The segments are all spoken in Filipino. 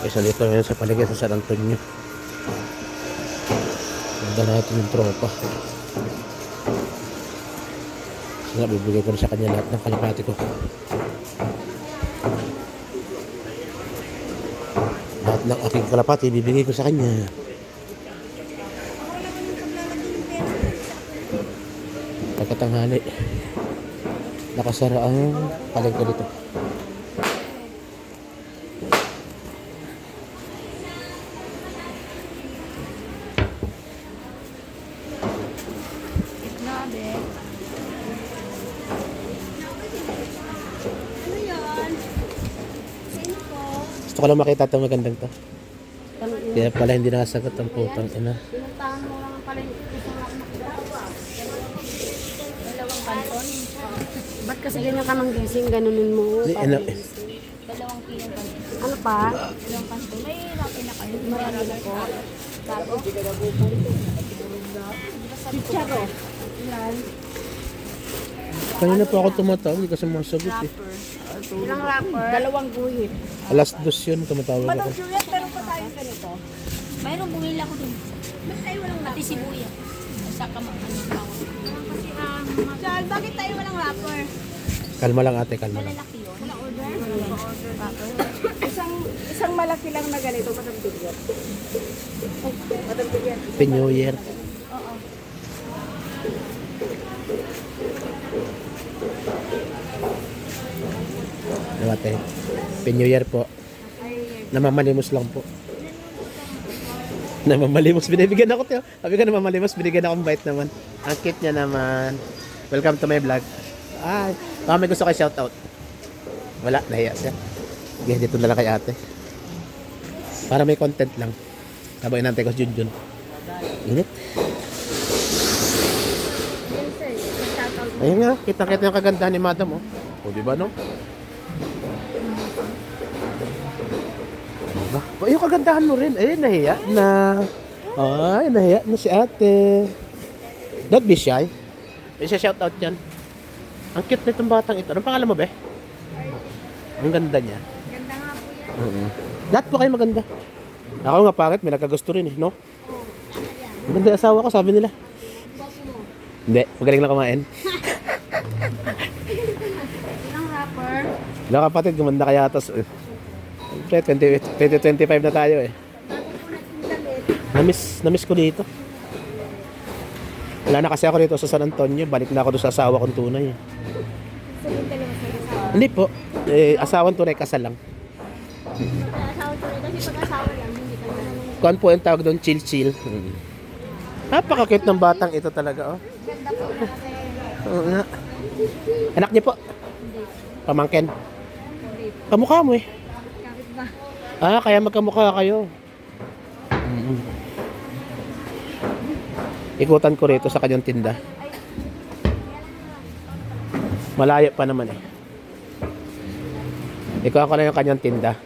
Isa dito ngayon sa paligid sa San Antonio. Ganda natin yung tropa. Nga, bibigay ko na sa kanya lahat ng kalapati ko. Lahat ng aking kalapati, bibigay ko sa kanya. Pagkatanghali, nakasara ang palengke dito. Gusto ko lang makita itong magandang to. Kaya pala hindi nakasagot ang putang ina. Pinuntahan mo lang pala yung isang dalawang kanton. Ba't kasi ganyan ka ng gising, ganunin mo? Ano, Dalawang kilong kanton. Ano pa? Dalawang kanton. May rapi na kayo. Marami po. Tapos? Chicharo. Ilan? kanina pa ako tumatawag, hindi kasi masagot eh. Ilang wrapper? Dalawang guhit. Alas 2 yun, tumatawag ako. Madam Juliet, meron pa tayong ganito. Mayroong bumili ako dun. Ba't tayo walang wrapper? Pati sibuya. Sa kamakanin pa ako. Charles, bakit tayo walang wrapper? Kalma lang ate, kalma lang. Malalaki yun. Wala order? Wrapper. Isang malaki lang na ganito, Madam Juliet. Madam Juliet. Happy New Year. Oo. Ano ate? Happy New Year po. Namamalimos lang po. Namamalimos, binibigyan ako tiyo. Sabi ko namamalimos, binigyan ako bait naman. Ang cute niya naman. Welcome to my vlog. Ay, baka may gusto kayo shoutout. Wala, nahiya siya. Sige, dito na lang kay ate. Para may content lang. Sabay nantay ko si Junjun. Init. Ayun nga, kita-kita yung kagandahan ni madam, oh. O, di ba, no? Diba? O, yung kagandahan mo rin. Ayun, nahiya na. Ay, nahiya na si ate. Don't be shy. May siya shoutout yan. Ang cute na itong batang ito. Anong pangalan mo, be? Ang ganda niya. Ganda nga po yan. Lahat po kayo maganda. Ako nga pangit, may nagkagusto rin eh, no? Ang ganda yung asawa ko, sabi nila. Hindi, magaling lang kumain. Ilang wrapper? Wala kapatid, gumanda kaya atas. Siyempre, 2025 na tayo eh. Namiss ko dito. Wala na kasi ako dito sa San Antonio. Balik na ako doon sa asawa kong tunay eh. Hindi po. Asawang tunay, kasal lang. Asawa ko rin. Kasi pag-asawa lang, hindi ka naman. Kuan po yung tawag doon, chill-chill. Napaka-cute ng batang ito talaga, oh. Ganda po kasi. Oo nga. Anak niyo po? Pamangkin? Kamukha mo eh. Kapit ba? Ah, kaya magkamukha kayo. Ikutan ko rito sa kanyang tinda. Malayo pa naman eh. Ikuha ko na yung kanyang tinda.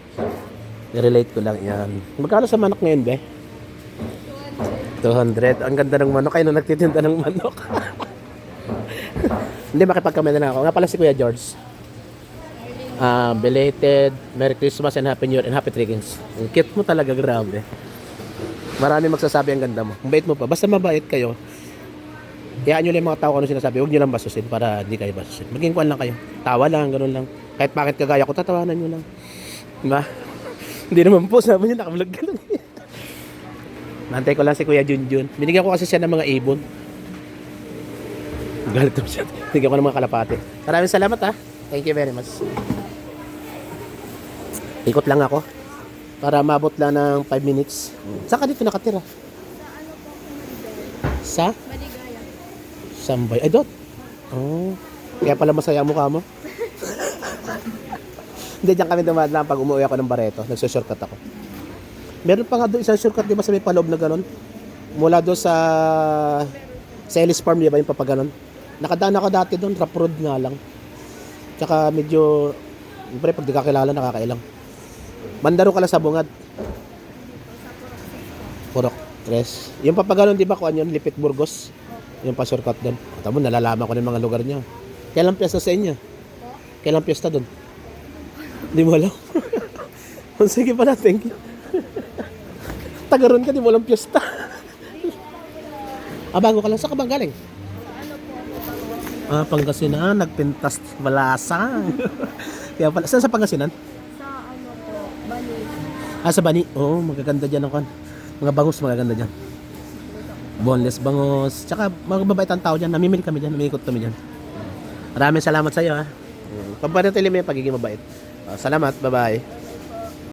I-relate ko lang yan. Magkano sa manok ngayon, be? 200. Ang ganda ng manok. Kayo na nagtitinda ng manok. Hindi, makipagkamay na ako. Nga pala si Kuya George. Belated Merry Christmas and Happy New Year and Happy Triggins. Ang cute mo talaga, grabe. Marami magsasabi ang ganda mo. Ang bait mo pa. Basta mabait kayo. Kaya nyo lang yung mga tao kung ano sinasabi. Huwag nyo lang basusin para hindi kayo basusin. Maging kuwan lang kayo. Tawa lang, ganun lang. Kahit bakit kagaya ko, tatawanan nyo lang. Diba? Hindi naman po, sabi nyo, nakablog ka lang. Nantay ko lang si Kuya Junjun. Binigyan ko kasi siya ng mga ibon. Galit naman siya. Binigyan ko ng mga kalapate. Maraming salamat ha. Thank you very much. Ikot lang ako. Para mabot lang ng 5 minutes. Saan ka dito nakatira? Sa? Maligaya. Sambay. Ay, dot. Oh. Kaya pala masaya ang mukha mo. Hindi, dyan kami dumadaan pag umuwi ako ng Barreto. Nagsushortcut ako. Meron pa nga doon isang shortcut, di ba, sa may paloob na gano'n? Mula doon sa Ellis Farm, di ba, yung papaganon? Nakadaan ako dati doon, rough road nga lang. Tsaka medyo, siyempre, pag di ka kilala, nakakailang. Bandaro ka lang sa bungad. Purok, tres. Yung papaganon, di ba, kuhan yun, Lipit Burgos. Yung pa-shortcut doon. At mo, nalalaman ko ng mga lugar niya. Kailan piyesta sa inyo? Kailan piyesta doon? Di mo alam? Sige pala, thank you. Tagaron ka, di mo walang piyesta. Bago ka lang. Saan ka bang galing? Pangasinan. Nagpintas balasang. Kaya pala. Saan sa Pangasinan? Sa ano po, Bali. Sa Bani. Oo, magaganda dyan ang kan. Mga bangus magaganda dyan. Boneless bangus. Tsaka magbabait ang tao dyan. Namimili kami dyan. Namimikot kami dyan. Maraming salamat sa iyo ha. Pamparitili mo yung pagiging mabait. Salamat. Bye-bye.